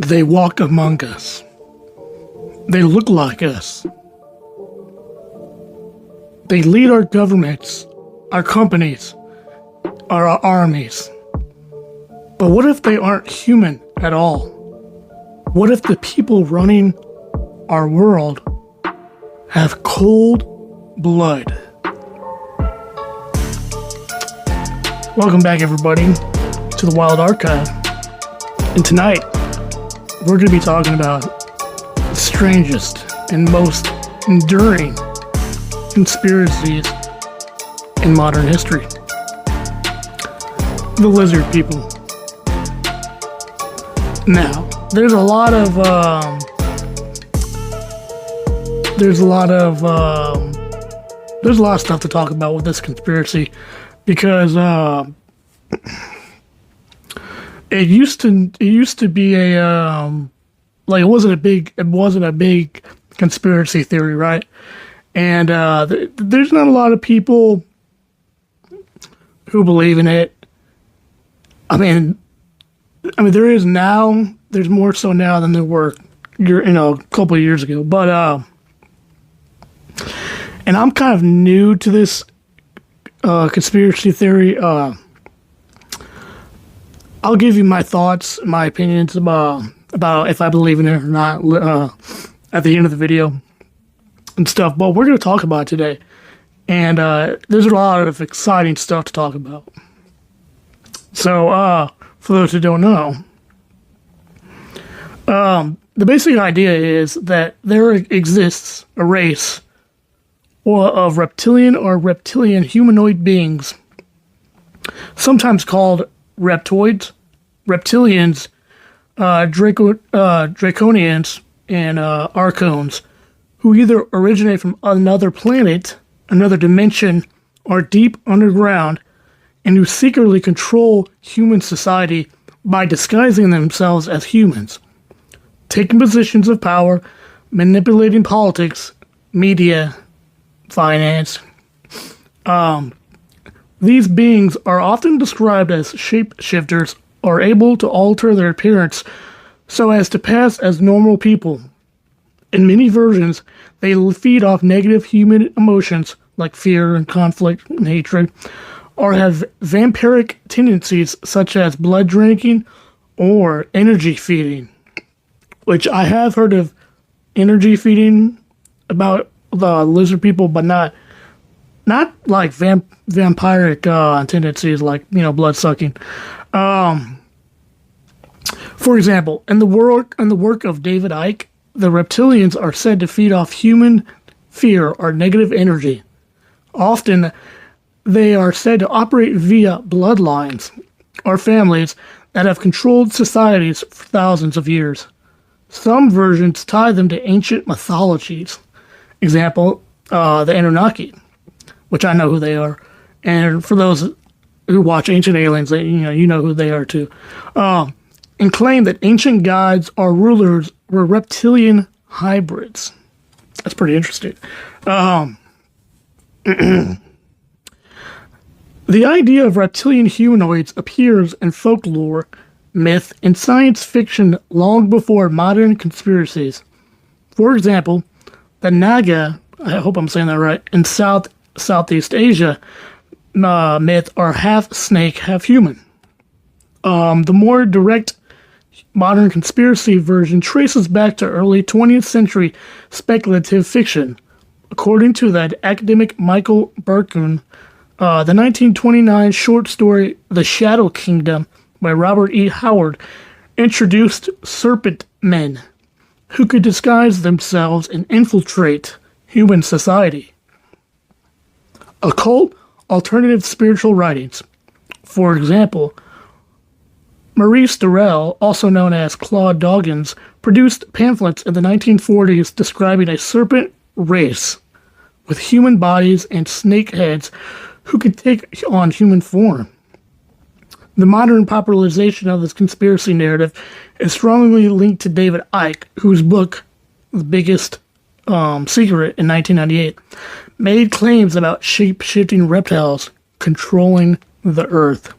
They walk among us. They look like us. They lead our governments, our companies, our armies. But what if they aren't human at all? What if the people running our world have cold blood? Welcome back, everybody, to the Wild Archive. And tonight, we're going to be talking about the strangest and most enduring conspiracies in modern history. The lizard people. Now, there's a lot of stuff to talk about with this conspiracy because it used to be a like it wasn't a big conspiracy theory, right? And there's not a lot of people who believe in it. I mean, there is now. There's more so now than there were, a couple of years ago. But and I'm kind of new to this conspiracy theory. I'll give you my thoughts, my opinions about if I believe in it or not at the end of the video and stuff. But we're going to talk about it today, and there's a lot of exciting stuff to talk about. So, for those who don't know, the basic idea is that there exists a race of reptilian humanoid beings, sometimes called reptoids, reptilians, draconians, and archons, who either originate from another planet, another dimension, or deep underground, and who secretly control human society by disguising themselves as humans, taking positions of power, manipulating politics, media, finance. These beings are often described as shapeshifters, or able to alter their appearance so as to pass as normal people. In many versions, they feed off negative human emotions like fear and conflict and hatred, or have vampiric tendencies such as blood drinking or energy feeding, which I have heard of energy feeding about the lizard people, but not like vampiric tendencies like, blood sucking. For example, in the work of David Icke, the reptilians are said to feed off human fear or negative energy. Often, they are said to operate via bloodlines or families that have controlled societies for thousands of years. Some versions tie them to ancient mythologies. Example, the Anunnaki, which I know who they are. And for those who watch Ancient Aliens, you know who they are too. And claim that ancient gods or rulers were reptilian hybrids. That's pretty interesting. The idea of reptilian humanoids appears in folklore, myth, and science fiction long before modern conspiracies. For example, the Naga, I hope I'm saying that right, in Southeast Asia myth are half snake, half human. The more direct modern conspiracy version traces back to early 20th century speculative fiction. According to the academic Michael Burkun, the 1929 short story The Shadow Kingdom by Robert E. Howard introduced serpent men who could disguise themselves and infiltrate human society. Occult alternative spiritual writings. For example, Maurice Durrell, also known as Claude Doggins, produced pamphlets in the 1940s describing a serpent race with human bodies and snake heads who could take on human form. The modern popularization of this conspiracy narrative is strongly linked to David Icke, whose book, The Biggest Secret in 1998, made claims about shape-shifting reptiles controlling the Earth.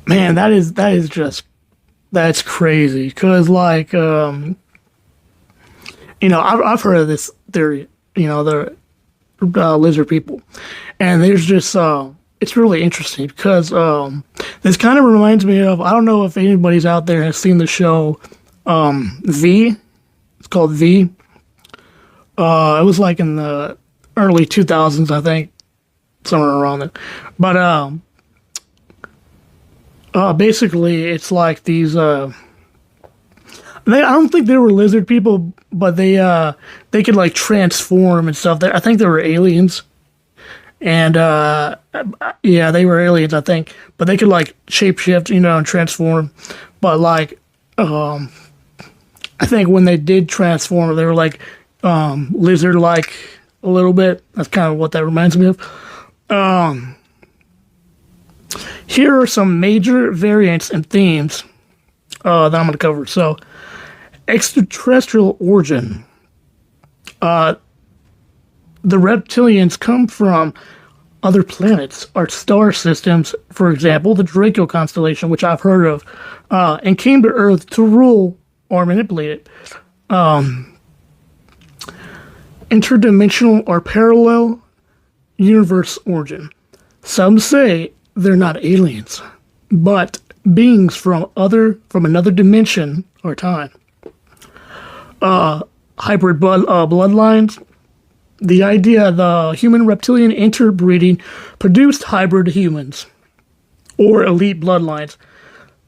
Man, that is just That's crazy. Cause like, I've heard of this theory. The lizard people, and there's just it's really interesting because this kind of reminds me of, I don't know if anybody's out there has seen the show V. It's called V. It was like in the early 2000s, I think, somewhere around there. But basically, it's like these. I don't think they were lizard people, but they could like transform and stuff. I think they were aliens, and yeah, they were aliens, I think. But they could like shapeshift, and transform. But like, I think when they did transform, they were like lizard-like a little bit. That's kind of what that reminds me of. Here are some major variants and themes that I'm going to cover. So, extraterrestrial origin. The reptilians come from other planets or star systems, for example, the Draco constellation, which I've heard of, and came to Earth to rule or manipulate it. Interdimensional or parallel universe origin. Some say they're not aliens, but beings from another dimension or time. Hybrid bloodlines. The idea the human reptilian interbreeding produced hybrid humans or elite bloodlines,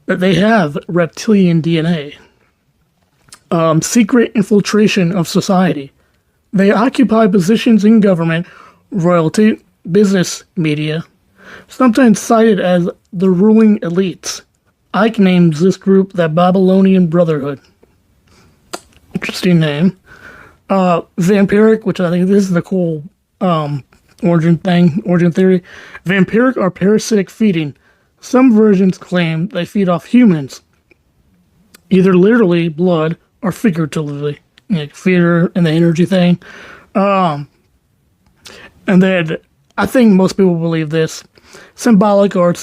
that they have reptilian DNA. Secret infiltration of society. They occupy positions in government, royalty, business, media, sometimes cited as the ruling elites. Ike names this group the Babylonian Brotherhood. Interesting name. Vampiric, which I think this is the cool origin theory. Vampiric or parasitic feeding. Some versions claim they feed off humans, either literally blood or figuratively, like feeder and the energy thing. And then I think most people believe this. Symbolic or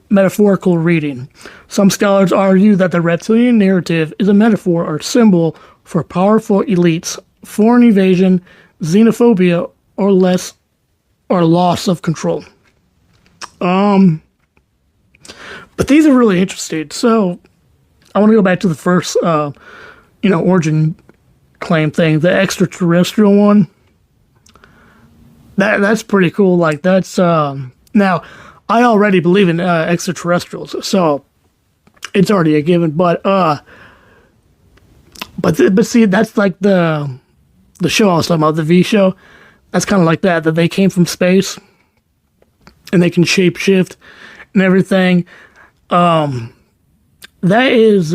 metaphorical reading. Some scholars argue that the reptilian narrative is a metaphor or symbol for powerful elites, foreign invasion, xenophobia, or loss of control. But these are really interesting. So I want to go back to the first, origin claim thing, the extraterrestrial one. That's pretty cool. Like that's now, I already believe in extraterrestrials, so it's already a given. But see, that's like the show I was talking about, the V show. That's kind of like that they came from space and they can shapeshift and everything. That is,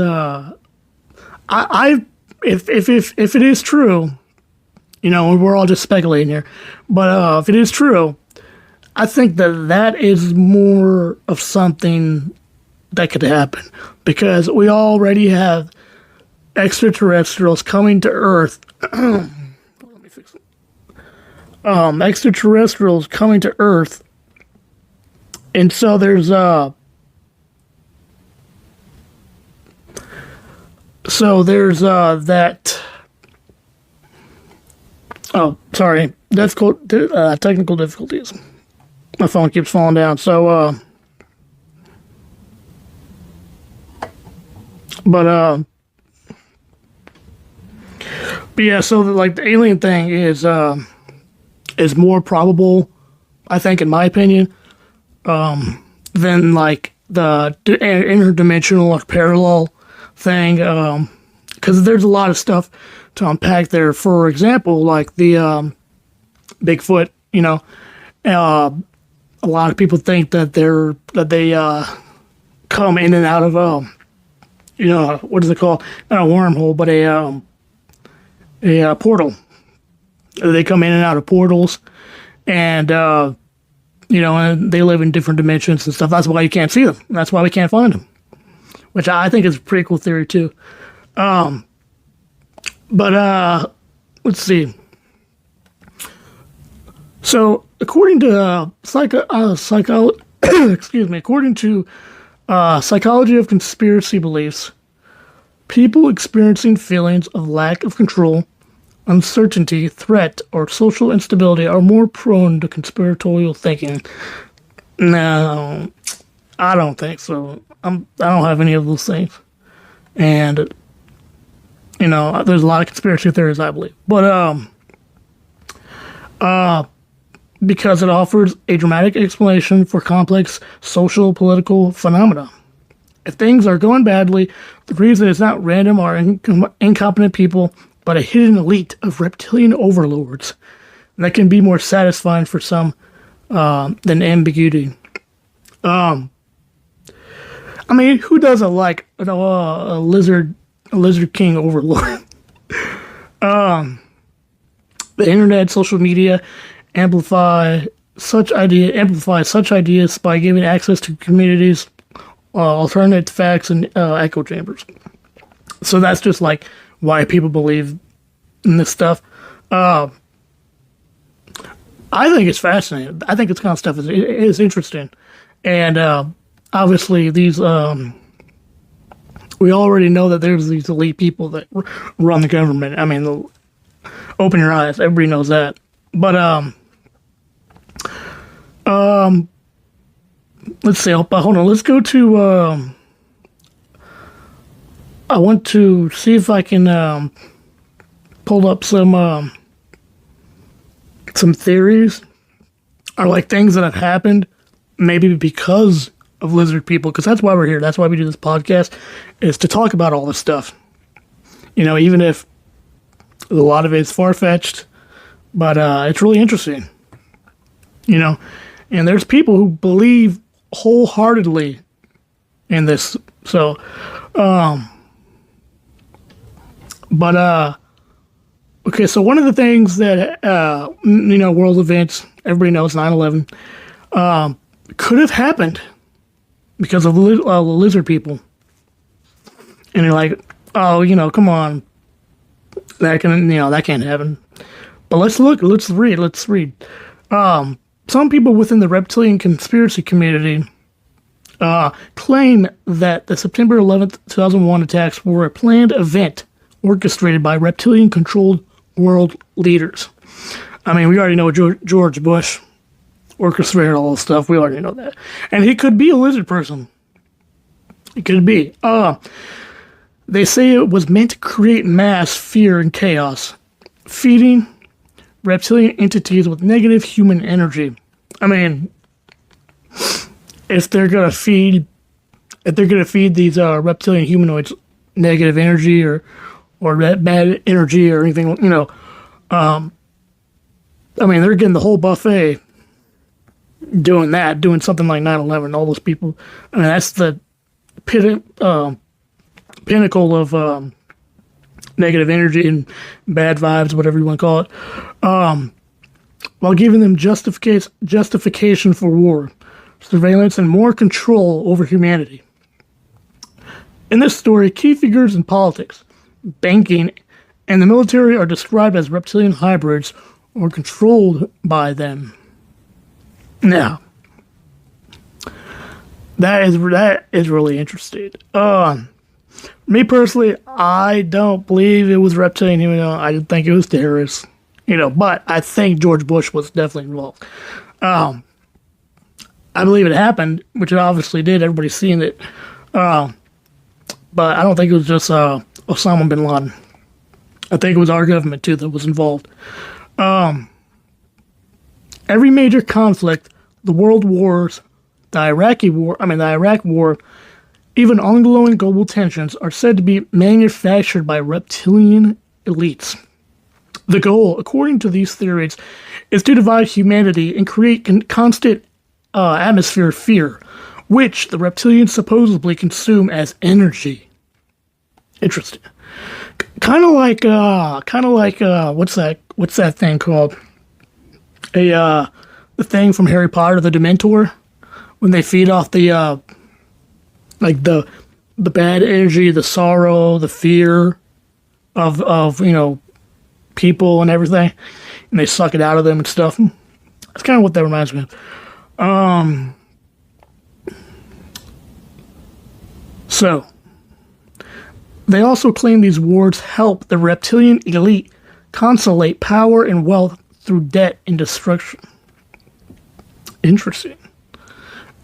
if it is true, we're all just speculating here, but if it is true, I think that is more of something that could happen, because we already have extraterrestrials coming to Earth. Let me fix it. Extraterrestrials coming to Earth, and so there's that. Oh, sorry. Technical difficulties. My phone keeps falling down. So, but yeah. So, like, the alien thing is more probable, I think, in my opinion, than like the interdimensional or parallel thing. Because there's a lot of stuff to unpack there. For example, like the Bigfoot, a lot of people think that they come in and out of what is it called? Not a wormhole, but a portal. They come in and out of portals, and and they live in different dimensions and stuff. That's why you can't see them. That's why we can't find them, which I think is a pretty cool theory too. But let's see. So, according to according to Psychology of conspiracy beliefs. People experiencing feelings of lack of control, uncertainty, threat, or social instability are more prone to conspiratorial thinking. No, I don't think so. I don't have any of those things. And, there's a lot of conspiracy theories, I believe. But, because it offers a dramatic explanation for complex social political phenomena. If things are going badly, the reason is not random or incompetent people, but a hidden elite of reptilian overlords. And that can be more satisfying for some than ambiguity. Who doesn't like a lizard king overlord? The internet, social media amplify such ideas by giving access to communities, alternate facts, and echo chambers. So that's just like why people believe in this stuff. I think it's fascinating. I think this kind of stuff is interesting, and obviously these we already know that there's these elite people that run the government. Open your eyes. Everybody knows that. But let's see. Hold on. Let's go to. I want to see if I can pull up some theories or like things that have happened, maybe because of lizard people. Because that's why we're here. That's why we do this podcast, is to talk about all this stuff. Even if a lot of it is far-fetched, but it's really interesting. And there's people who believe wholeheartedly in this. So, okay, so one of the things that, world events, everybody knows 9/11, could have happened because of the lizard people. And you're like, oh, come on. That can't happen. But let's read. Some people within the reptilian conspiracy community claim that the September 11th, 2001 attacks were a planned event orchestrated by reptilian-controlled world leaders. We already know George Bush orchestrated all this stuff. We already know that. And he could be a lizard person. It could be. They say it was meant to create mass fear and chaos, feeding reptilian entities with negative human energy. If they're gonna feed these reptilian humanoids negative energy or bad energy or anything, they're getting the whole buffet doing something like 9/11. All those people. That's the pinnacle of negative energy and bad vibes, whatever you want to call it, while giving them justification for war, surveillance, and more control over humanity. In this story, key figures in politics, banking, and the military are described as reptilian hybrids or controlled by them. Now, that is really interesting. Me personally, I don't believe it was reptilian. I didn't think it was terrorists. But I think George Bush was definitely involved. I believe it happened, which it obviously did. Everybody's seen it. But I don't think it was just Osama bin Laden. I think it was our government too that was involved. Every major conflict, the world wars, the Iraq War, even ongoing global tensions are said to be manufactured by reptilian elites. The goal, according to these theories, is to divide humanity and create constant atmosphere of fear, which the reptilians supposedly consume as energy. Interesting. Kind of like what's that thing called? The thing from Harry Potter, the Dementor, when they feed off the the bad energy, the sorrow, the fear of people and everything, and they suck it out of them and stuff. That's kind of what that reminds me of. So, they also claim these wards help the reptilian elite consolidate power and wealth through debt and destruction. Interesting.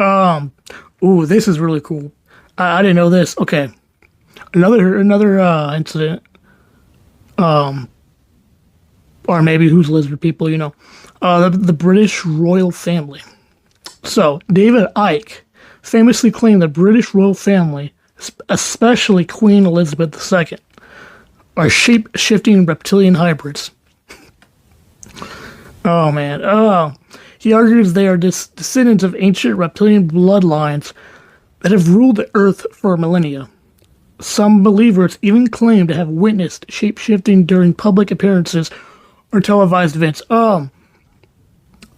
Ooh, this is really cool. I didn't know this. Okay. Another incident. Or maybe who's lizard people, you know. The British royal family. So, David Icke famously claimed the British royal family, especially Queen Elizabeth II, are shape-shifting reptilian hybrids. Oh, man. He argues they are descendants of ancient reptilian bloodlines that have ruled the Earth for millennia. Some believers even claim to have witnessed shape-shifting during public appearances or televised events.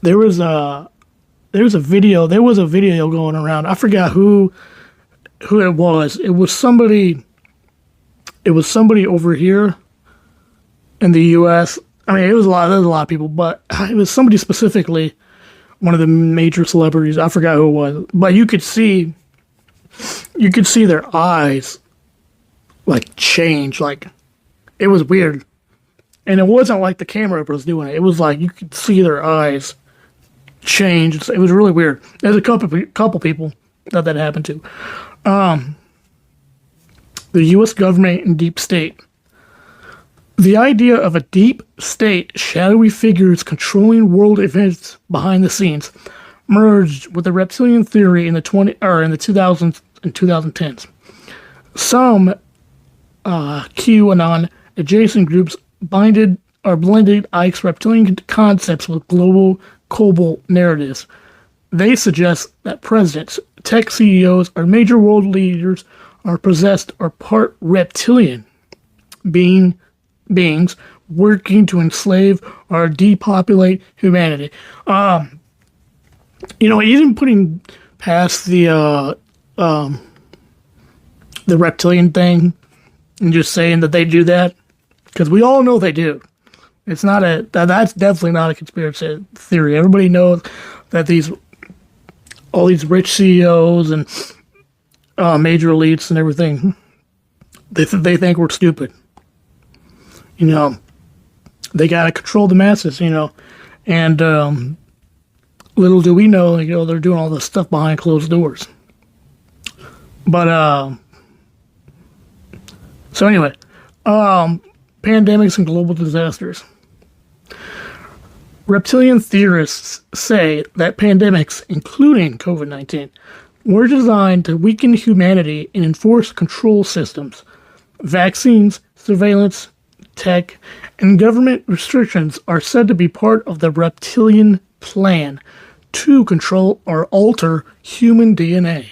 There was a video going around. I forgot who it was. It was somebody over here in the US. I mean, there's a lot of people, but it was somebody specifically, one of the major celebrities. I forgot who it was, but you could see their eyes like change. Like, it was weird. And it wasn't like the camera was doing it. It was like you could see their eyes change. It was really weird. There's a couple people that happened to. The U.S. government and deep state. The idea of a deep state, shadowy figures controlling world events behind the scenes, merged with the reptilian theory in the 2000s and 2010s. Some QAnon adjacent groups blended Icke's reptilian concepts with global cobalt narratives. They suggest that presidents, tech CEOs, or major world leaders are possessed or part reptilian beings working to enslave or depopulate humanity. Even putting past the reptilian thing and just saying that they do that, because we all know they do. It's not that's definitely not a conspiracy theory. Everybody knows that all these rich CEOs and major elites and everything, they think we're stupid. They got to control the masses, and little do we know, they're doing all this stuff behind closed doors. But, so anyway, pandemics and global disasters. Reptilian theorists say that pandemics, including COVID-19, were designed to weaken humanity and enforce control systems. Vaccines, surveillance, tech, and government restrictions are said to be part of the reptilian plan to control or alter human DNA.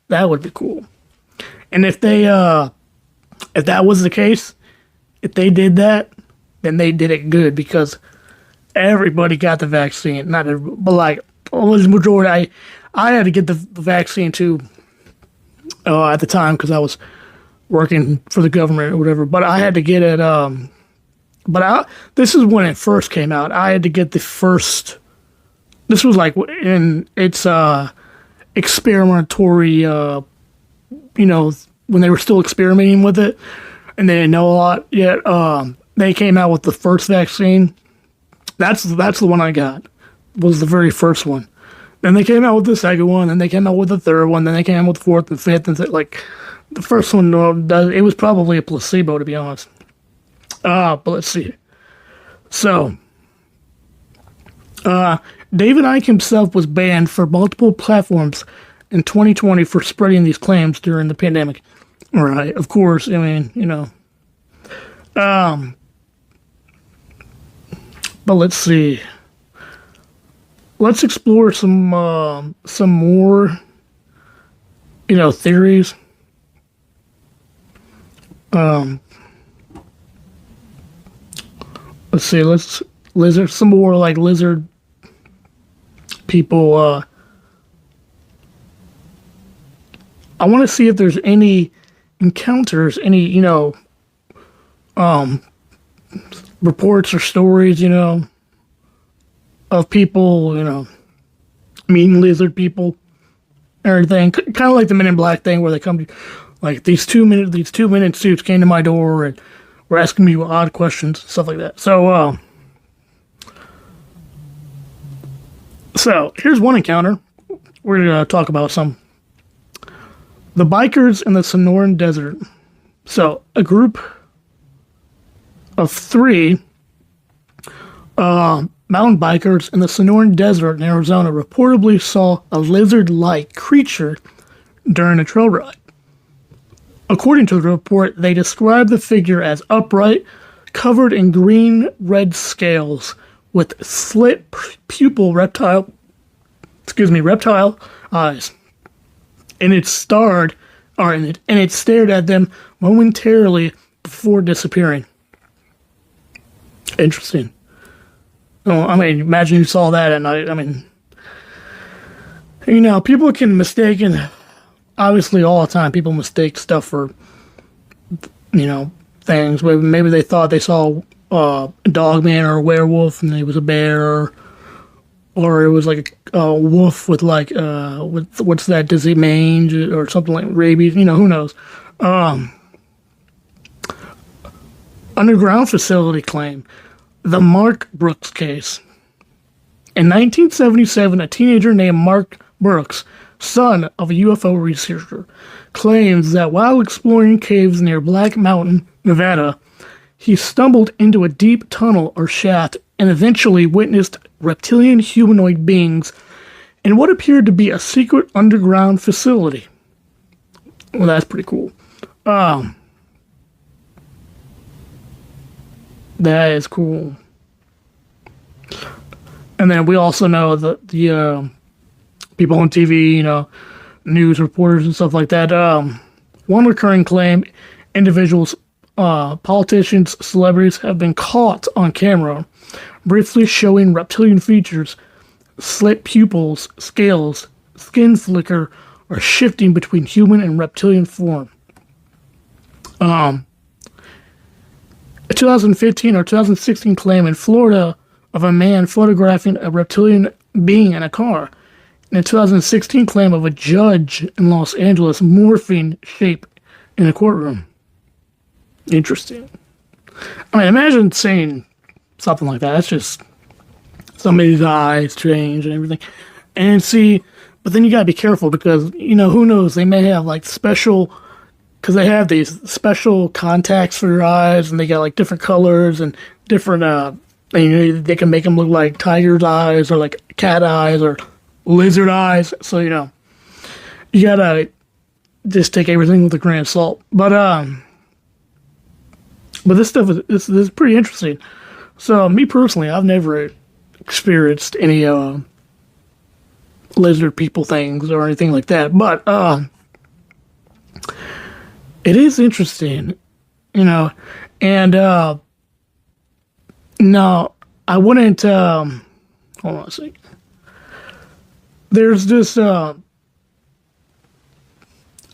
That would be cool. And if that was the case, if they did that, then they did it good, because everybody got the vaccine. Not everybody, but like almost the majority. I had to get the vaccine too at the time because I was working for the government or whatever. But I had to get it. This is when it first came out. I had to get the first. This was like in its experimentary. When they were still experimenting with it, and they didn't know a lot yet. They came out with the first vaccine. That's the one I got. Was the very first one. Then they came out with the second one. Then they came out with the third one. Then they came out with the fourth and fifth. And the first one, it was probably a placebo, to be honest. But let's see. So, David Icke himself was banned for multiple platforms in 2020 for spreading these claims during the pandemic. All right, of course. I mean, but let's see. Let's explore some more, theories. Let's see. Some more like lizard people. I want to see if there's any encounters, any reports or stories, of people, meeting lizard people, everything. Kind of like the Men in Black thing where they come Like these 2 minute suits came to my door and were asking me odd questions, stuff like that. So here's one encounter. We're gonna talk about some. The bikers in the Sonoran Desert. So a group of 3 mountain bikers in the Sonoran Desert in Arizona reportedly saw a lizard-like creature during a trail ride. According to the report, they described the figure as upright, covered in green-red scales, with slit pupil reptile eyes, and it stared at them momentarily before disappearing. Interesting. Oh, I mean, imagine you saw that at night. I mean, people can mistake, and obviously all the time, people mistake stuff for, things. Maybe they thought they saw a dog man or a werewolf, and it was a bear, or it was like a wolf with what's that disease, mange, or something like rabies. Who knows? Underground facility claim. The Mark Brooks case. In 1977, a teenager named Mark Brooks, son of a UFO researcher, claims that while exploring caves near Black Mountain, Nevada, he stumbled into a deep tunnel or shaft and eventually witnessed reptilian humanoid beings in what appeared to be a secret underground facility. Well, that's pretty cool. That is cool. And then we also know that the people on TV, news reporters and stuff like that. One recurring claim: individuals, politicians, celebrities have been caught on camera, briefly showing reptilian features, slit pupils, scales, skin flicker, or shifting between human and reptilian form. A 2015 or 2016 claim in Florida of a man photographing a reptilian being in a car. And a 2016 claim of a judge in Los Angeles morphing shape in a courtroom. Interesting. I mean, imagine seeing something like that. That's just somebody's eyes change and everything. And see, but then you gotta be careful because, who knows? They may have special, because they have these special contacts for your eyes, and they got different colors and different, they can make them look like tiger's eyes or like cat eyes or lizard eyes. So, you gotta just take everything with a grain of salt. But this stuff is pretty interesting. So, me personally, I've never experienced any lizard people things or anything like that. But it is interesting, and no, I wouldn't. Hold on a second. There's this. I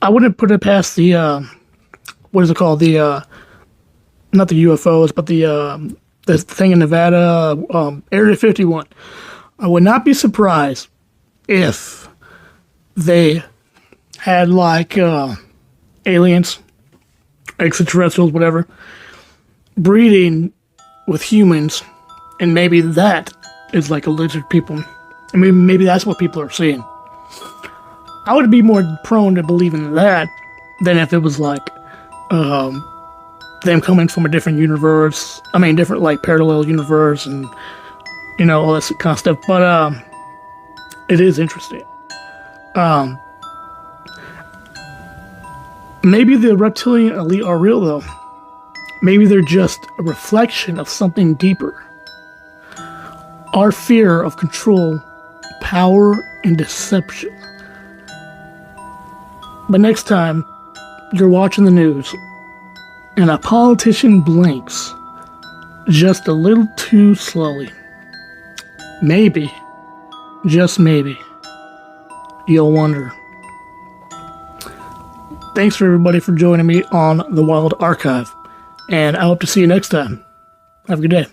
wouldn't put it past the. What is it called? The not the UFOs, but the thing in Nevada, Area 51. I would not be surprised if they had aliens, extraterrestrials, whatever, breeding with humans, and maybe that is like a lizard people. I mean, maybe that's what people are seeing. I would be more prone to believing that than if it was them coming from a different universe. I mean, different parallel universe and all that kind of stuff. But it is interesting. Maybe the reptilian elite are real, though. Maybe they're just a reflection of something deeper. Our fear of control, power, and deception. But next time you're watching the news and a politician blinks just a little too slowly, maybe, just maybe, you'll wonder. Thanks for everybody for joining me on the Wild Archive, and I hope to see you next time. Have a good day.